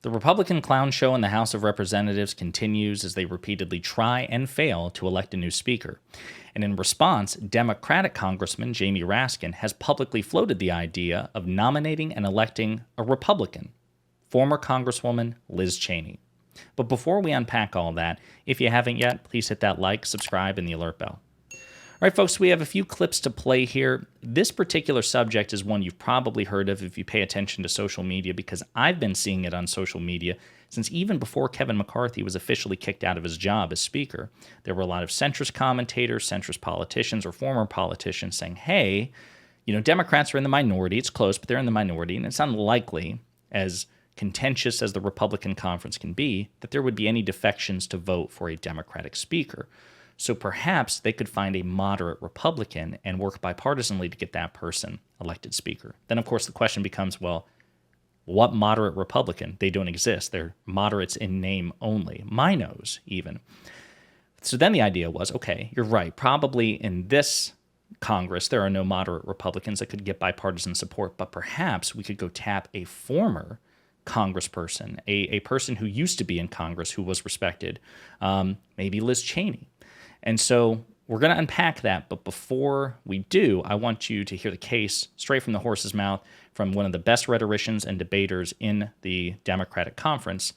The Republican clown show in the House of Representatives continues as they repeatedly try and fail to elect a new speaker. And in response, Democratic Congressman Jamie Raskin has publicly floated the idea of nominating and electing a Republican, former Congresswoman Liz Cheney. But before we unpack all that, if you haven't yet, please hit that like, subscribe, and the alert bell. All right, folks, we have a few clips to play here. This particular subject is one you've probably heard of if you pay attention to social media, because I've been seeing it on social media since even before Kevin McCarthy was officially kicked out of his job as Speaker. There were a lot of centrist commentators, centrist politicians, or former politicians saying, hey, Democrats are in the minority. It's close, but they're in the minority, and it's unlikely, as contentious as the Republican conference can be, that there would be any defections to vote for a Democratic Speaker. So perhaps they could find a moderate Republican and work bipartisanly to get that person elected Speaker. Then, of course, the question becomes, well, what moderate Republican? They don't exist. They're moderates in name only, MINOs even. So then the idea was, okay, you're right. Probably in this Congress, there are no moderate Republicans that could get bipartisan support, but perhaps we could go tap a former congressperson, a person who used to be in Congress who was respected, maybe Liz Cheney. And so we're going to unpack that, but before we do, I want you to hear the case straight from the horse's mouth from one of the best rhetoricians and debaters in the Democratic Conference,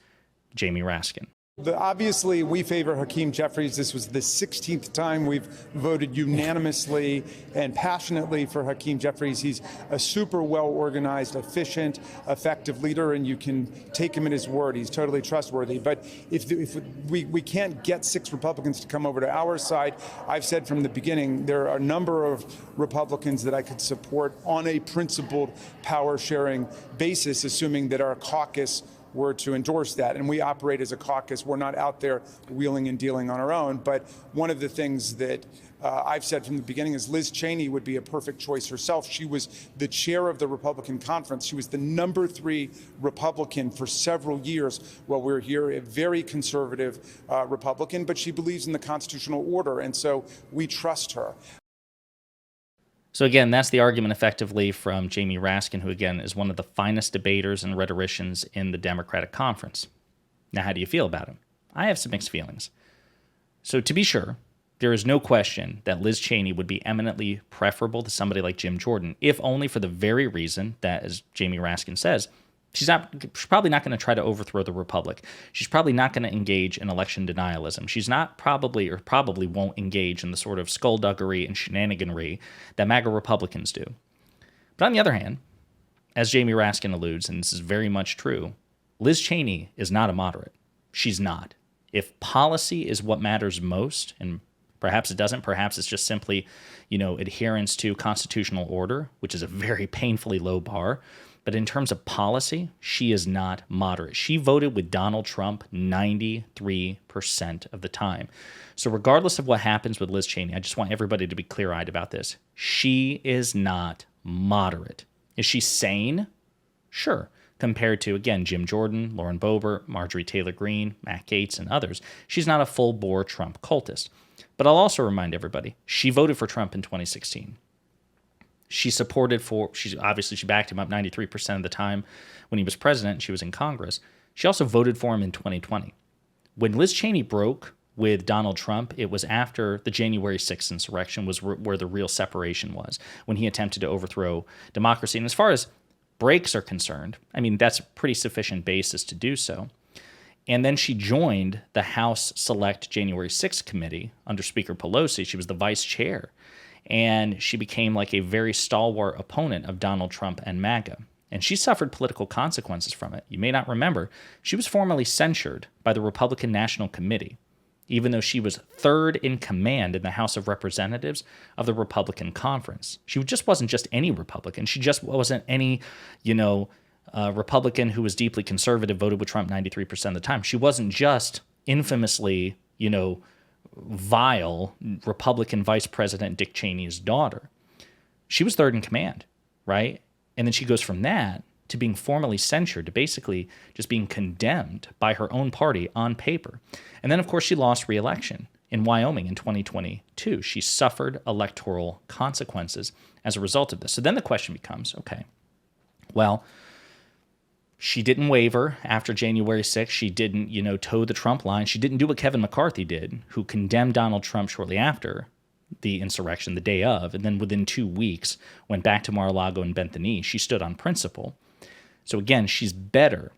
Jamie Raskin. Obviously, we favor Hakeem Jeffries. This was the 16th time we've voted unanimously and passionately for Hakeem Jeffries. He's a super well-organized, efficient, effective leader, and you can take him at his word. He's totally trustworthy. But if we can't get 6 Republicans to come over to our side, I've said from the beginning, there are a number of Republicans that I could support on a principled power-sharing basis, assuming that our caucus were to endorse that. And we operate as a caucus. We're not out there wheeling and dealing on our own. But one of the things that I've said from the beginning is Liz Cheney would be a perfect choice herself. She was the chair of the Republican conference. She was the number 3 Republican for several years while we were here, a very conservative Republican, but she believes in the constitutional order. And so we trust her. So again, that's the argument effectively from Jamie Raskin, who again is one of the finest debaters and rhetoricians in the Democratic Conference. Now, how do you feel about him? I have some mixed feelings. So to be sure, there is no question that Liz Cheney would be eminently preferable to somebody like Jim Jordan, if only for the very reason that, as Jamie Raskin says, she's probably not going to try to overthrow the Republic. She's probably not going to engage in election denialism. She's not probably won't engage in the sort of skullduggery and shenaniganry that MAGA Republicans do. But on the other hand, as Jamie Raskin alludes, and this is very much true, Liz Cheney is not a moderate. She's not. If policy is what matters most, and perhaps it doesn't, perhaps it's just simply, adherence to constitutional order, which is a very painfully low bar. But in terms of policy, she is not moderate. She voted with Donald Trump 93% of the time. So regardless of what happens with Liz Cheney, I just want everybody to be clear-eyed about this. She is not moderate. Is she sane? Sure. Compared to, again, Jim Jordan, Lauren Boebert, Marjorie Taylor Greene, Matt Gaetz, and others, she's not a full-bore Trump cultist. But I'll also remind everybody, she voted for Trump in 2016. She backed him up 93% of the time when he was president and she was in Congress. She also voted for him in 2020. When Liz Cheney broke with Donald Trump, it was after the January 6th insurrection was where the real separation was, when he attempted to overthrow democracy. And as far as breaks are concerned, that's a pretty sufficient basis to do so. And then she joined the House Select January 6th Committee under Speaker Pelosi. She was the vice chair. And she became like a very stalwart opponent of Donald Trump and MAGA. And she suffered political consequences from it. You may not remember, she was formally censured by the Republican National Committee, even though she was 3rd in command in the House of Representatives of the Republican Conference. She just wasn't just any Republican. She just wasn't any, Republican who was deeply conservative, voted with Trump 93% of the time. She wasn't just infamously, vile Republican Vice President Dick Cheney's daughter. She was 3rd in command, right? And then she goes from that to being formally censured, to basically just being condemned by her own party on paper. And then, of course, she lost re-election in Wyoming in 2022. She suffered electoral consequences as a result of this. So then the question becomes, okay, well, She didn't waver after January 6th. She didn't, toe the Trump line. She didn't do what Kevin McCarthy did, who condemned Donald Trump shortly after the insurrection, the day of, and then within 2 weeks went back to Mar-a-Lago and bent the knee. She stood on principle. So again, she's better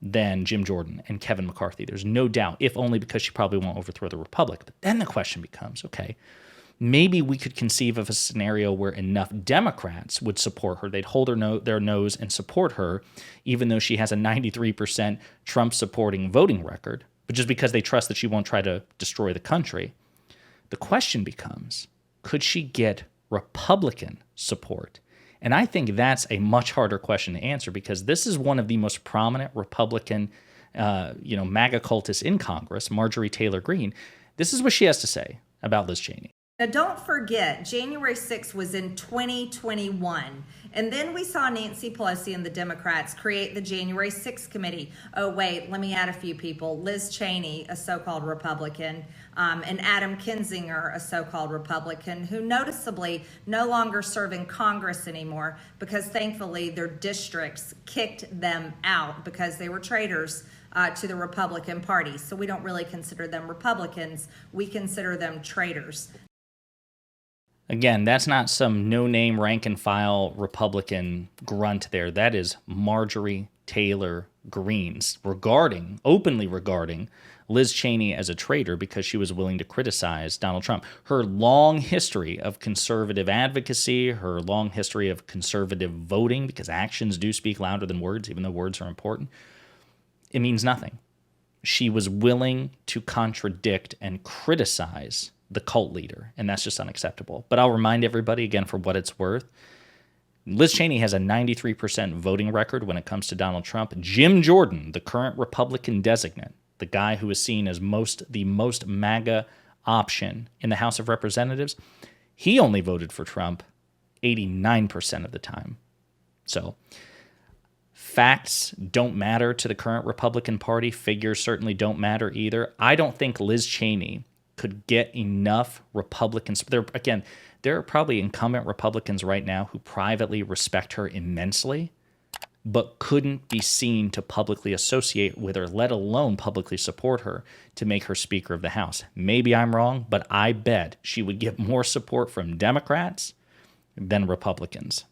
than Jim Jordan and Kevin McCarthy. There's no doubt, if only because she probably won't overthrow the Republic. But then the question becomes, okay, maybe we could conceive of a scenario where enough Democrats would support her. They'd hold their nose and support her, even though she has a 93% Trump-supporting voting record, but just because they trust that she won't try to destroy the country. The question becomes, could she get Republican support? And I think that's a much harder question to answer, because this is one of the most prominent Republican, MAGA cultists in Congress, Marjorie Taylor Greene. This is what she has to say about Liz Cheney. Now, don't forget, January 6th was in 2021. And then we saw Nancy Pelosi and the Democrats create the January 6th committee. Oh, wait, let me add a few people. Liz Cheney, a so-called Republican, and Adam Kinzinger, a so-called Republican, who noticeably no longer serve in Congress anymore because thankfully their districts kicked them out because they were traitors to the Republican Party. So we don't really consider them Republicans. We consider them traitors. Again, that's not some no-name rank-and-file Republican grunt there. That is Marjorie Taylor Greene's openly regarding Liz Cheney as a traitor because she was willing to criticize Donald Trump. Her long history of conservative advocacy, her long history of conservative voting, because actions do speak louder than words, even though words are important, it means nothing. She was willing to contradict and criticize the cult leader, and that's just unacceptable. But I'll remind everybody, again, for what it's worth, Liz Cheney has a 93% voting record when it comes to Donald Trump. Jim Jordan, the current Republican designate, the guy who is seen as the most MAGA option in the House of Representatives, he only voted for Trump 89% of the time. So facts don't matter to the current Republican Party. Figures certainly don't matter either. I don't think Liz Cheney could get enough Republicans. There are probably incumbent Republicans right now who privately respect her immensely, but couldn't be seen to publicly associate with her, let alone publicly support her to make her Speaker of the House. Maybe I'm wrong, but I bet she would get more support from Democrats than Republicans.